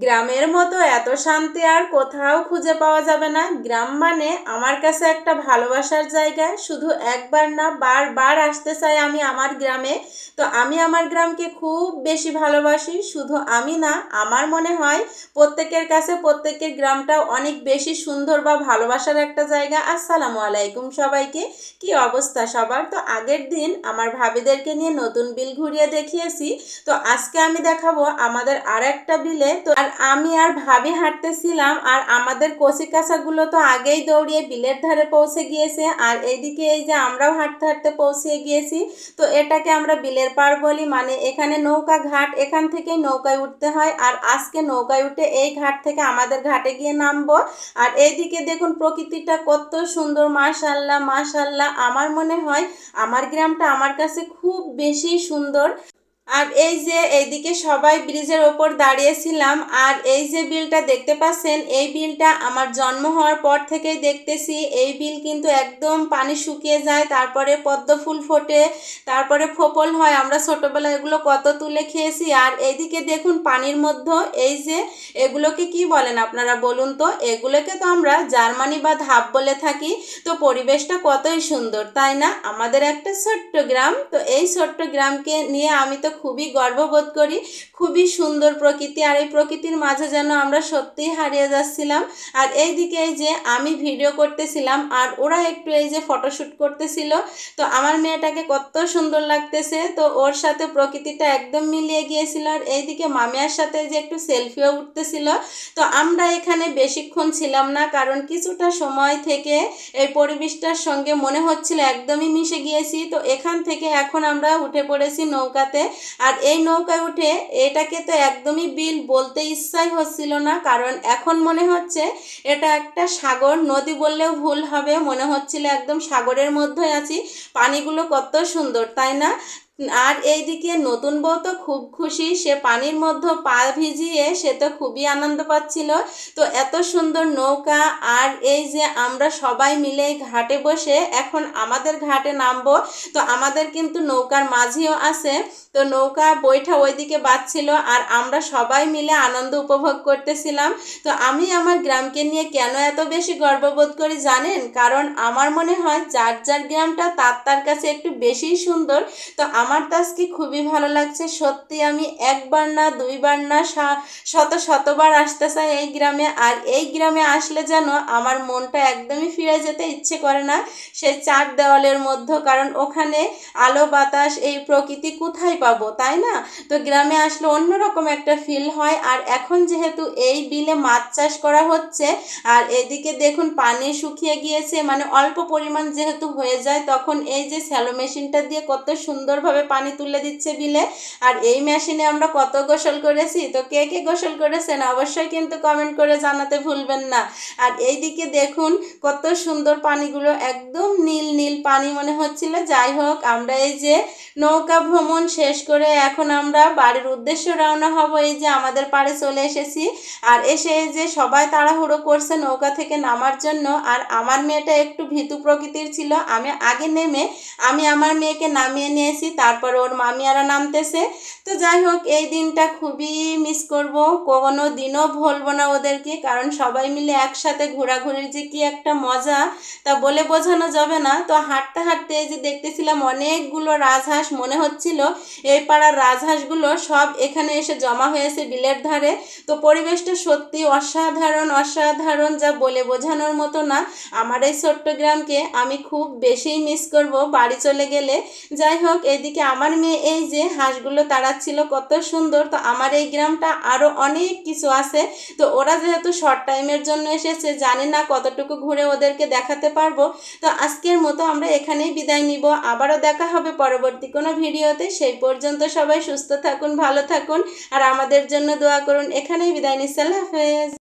গ্রামের মতো এত শান্তি আর কোথাও খুঁজে পাওয়া যাবে না। গ্রাম মানে আমার কাছে একটা ভালোবাসার জায়গা। শুধু একবার না, বারবার আসতে চাই আমি আমার গ্রামে। তো আমি আমার গ্রামকে খুব বেশি ভালোবাসি। শুধু আমি না, আমার মনে হয় প্রত্যেকের কাছে প্রত্যেকের গ্রামটা অনেক বেশি সুন্দর বা ভালোবাসার একটা জায়গা। আসসালামু আলাইকুম সবাইকে। কি অবস্থা সবার? তো আগের দিন আমার ভাবিদেরকে নিয়ে নতুন বিল ঘুরিয়ে দেখিয়েছি। তো আজকে আমি দেখাবো আমাদের আর একটা বিলে। তো আর আমি আর ভাবি হাঁটতেছিলাম, আর আমাদের কচি কাঁচাগুলো তো আগেই দৌড়িয়ে বিলের ধারে পৌঁছে গিয়েছে, আর এইদিকে এই যে আমরাও হাঁটতে হাঁটতে পৌঁছে গিয়েছি। তো এটাকে আমরা বিলের পাড় বলি, মানে এখানে নৌকা ঘাট, এখান থেকে নৌকায় উঠতে হয়। আর আজকে নৌকায় উঠে এই ঘাট থেকে আমাদের ঘাটে গিয়ে নামবো। আর এইদিকে দেখুন প্রকৃতিটা কত সুন্দর, মাশাল্লাহ মাশাল্লাহ। আমার মনে হয় আমার গ্রামটা আমার কাছে খুব বেশি সুন্দর। আর এই যে এইদিকে সবাই ব্রিজের ওপর দাঁড়িয়েছিলাম, আর এই যে বিলটা দেখতে পাচ্ছেন, এই বিলটা আমার জন্ম হওয়ার পর থেকেই দেখতেছি। এই বিল কিন্তু একদম পানি শুকিয়ে যায়, তারপরে পদ্ম ফুল ফোটে, তারপরে ফোপল হয়। আমরা ছোটবেলায় এগুলো কত তুলে খেয়েছি। আর এইদিকে দেখুন পানির মধ্যে এই যে এগুলোকে কি বলেন আপনারা বলুন তো? এগুলোকে তো আমরা জার্মানি বা ধাপ বলে থাকি। তো পরিবেশটা কতই সুন্দর, তাই না? আমাদের একটা ছোট্ট গ্রাম। তো এই ছোট্ট গ্রামকে নিয়ে আমি তো খুবই গর্ববোধ করি। খুবই সুন্দর প্রকৃতি, আর এই প্রকৃতির মাঝে যেন আমরা সত্যিই হারিয়ে যাচ্ছিলাম। আর এইদিকে এই যে আমি ভিডিও করতেছিলাম, আর ওরা একটু এই যে ফটোশ্যুট করতেছিল। তো আমার মেয়েটাকে কত সুন্দর লাগতেছে, তো ওর সাথে প্রকৃতিটা একদম মিলিয়ে গিয়েছিল। আর এইদিকে মামিয়ার সাথে যে একটু সেলফিও উঠতেছিল। তো আমরা এখানে বেশিক্ষণ ছিলাম না, কারণ কিছুটা সময় থেকে এই পরিবেশটার সঙ্গে মনে হচ্ছিল একদমই মিশে গিয়েছি। তো এখান থেকে এখন আমরা উঠে পড়েছি নৌকাতে। আর এই নৌকায় উঠে এটাকে তো একদমই বিল বলতে ইচ্ছাই হচ্ছিল না, কারণ এখন মনে হচ্ছে এটা একটা সাগর, নদী বললেও ভুল হবে। মনে হচ্ছিল একদম সাগরের মধ্যে আছি। পানিগুলো কত সুন্দর, তাই না? আর এইদিকে নতুন বউ তো খুব খুশি, সে পানির মধ্যে পা ভিজিয়ে সে তো খুবই আনন্দ পাচ্ছিল। তো এত সুন্দর নৌকা, আর এই যে আমরা সবাই মিলে ঘাটে বসে এখন আমাদের ঘাটে নামবো। তো আমাদের কিন্তু নৌকার মাঝিও আছে। তো নৌকা বৈঠা ওইদিকে বাজছিল, আর আমরা সবাই মিলে আনন্দ উপভোগ করতেছিলাম। তো আমি আমার গ্রামকে নিয়ে কেন এত বেশি গর্ববোধ করি জানেন? কারণ আমার মনে হয় যার যার গ্রামটা তার তার কাছে একটু বেশিই সুন্দর। তো আমার তো আজকে খুবই ভালো লাগছে। সত্যি আমি একবার না, দুইবার না, শতবার আসতে চাই এই গ্রামে। আর এই গ্রামে আসলে যেন আমার মনটা একদমই ফিরে যেতে ইচ্ছে করে না সেই চার দেওয়ালের মধ্যে, কারণ ওখানে আলো বাতাস এই প্রকৃতি কোথায় পাবো, তাই না? তো গ্রামে আসলে অন্যরকম একটা ফিল হয়। আর এখন যেহেতু এই বিলে মাছ চাষ করা হচ্ছে, আর এদিকে দেখুন পানি শুকিয়ে গিয়েছে, মানে অল্প পরিমাণ যেহেতু হয়ে যায়, তখন এই যে স্যালো মেশিনটা দিয়ে কত সুন্দরভাবে পানি তুলে দিচ্ছে বিলে। আর এই মেশিনে আমরা কত গোসল করেছি। তো কে কে গোসল করেছেন অবশ্যই কিন্তু কমেন্ট করে জানাতে ভুলবেন না। আর এইদিকে দেখুন কত সুন্দর পানিগুলো, একদম নীল নীল পানি মনে হচ্ছিল। যাই হোক, আমরা এই যে নৌকা ভ্রমণ শেষ করে এখন আমরা বাড়ির উদ্দেশ্যে রওনা হব। এই যে আমাদের পাড়ে চলে এসেছি, আর এসে এই যে সবাই তাড়াহুড়ো করছে নৌকা থেকে নামার জন্য। আর আমার মেয়েটা একটু ভীতু প্রকৃতির ছিল। আমি আগে নেমে আমি আমার মেয়েকে নামিয়ে নিয়েছি, তারপর ওর মামিয়ারা নামতেছে। তো যাই হোক, এই দিনটা খুবই মিস করব, কোনো দিনও ভুলবো না ওদেরকে, কারণ সবাই মিলে একসাথে ঘোরাঘুরির যে কি একটা মজা তা বলে বোঝানো যাবে না। তো হাঁটতে হাঁটতে এই যে দেখতেছিলাম অনেকগুলো রাজহাঁস, মনে হচ্ছিল এই পাড়ার রাজহাঁসগুলো সব এখানে এসে জমা হয়েছে বিলের ধারে। তো পরিবেশটা সত্যি অসাধারণ অসাধারণ, যা বলে বোঝানোর মতো না। আমার এই ছোট্ট গ্রামকে আমি খুব বেশি মিস করব বাড়ি চলে গেলে। যাই হোক, এদিকে আমার মেয়ে এই যে হাঁসগুলো তাড়াচ্ছিল, কত সুন্দর। তো আমার এই গ্রামটা আরও অনেক কিছু আছে। তো ওরা যেহেতু শর্ট টাইমের জন্য এসেছে, জানি না কতটুকু ঘুরে ওদেরকে দেখাতে পারবো। তো আজকের মতো আমরা এখানেই বিদায় নিব। আবারও দেখা হবে পরবর্তী কোনো ভিডিওতে। সেই পর্যন্ত সবাই সুস্থ থাকুন, ভালো থাকুন, আর আমাদের জন্য দোয়া করুন। এখানেই বিদায় নিচ্ছি। আল্লাহ হাফেজ।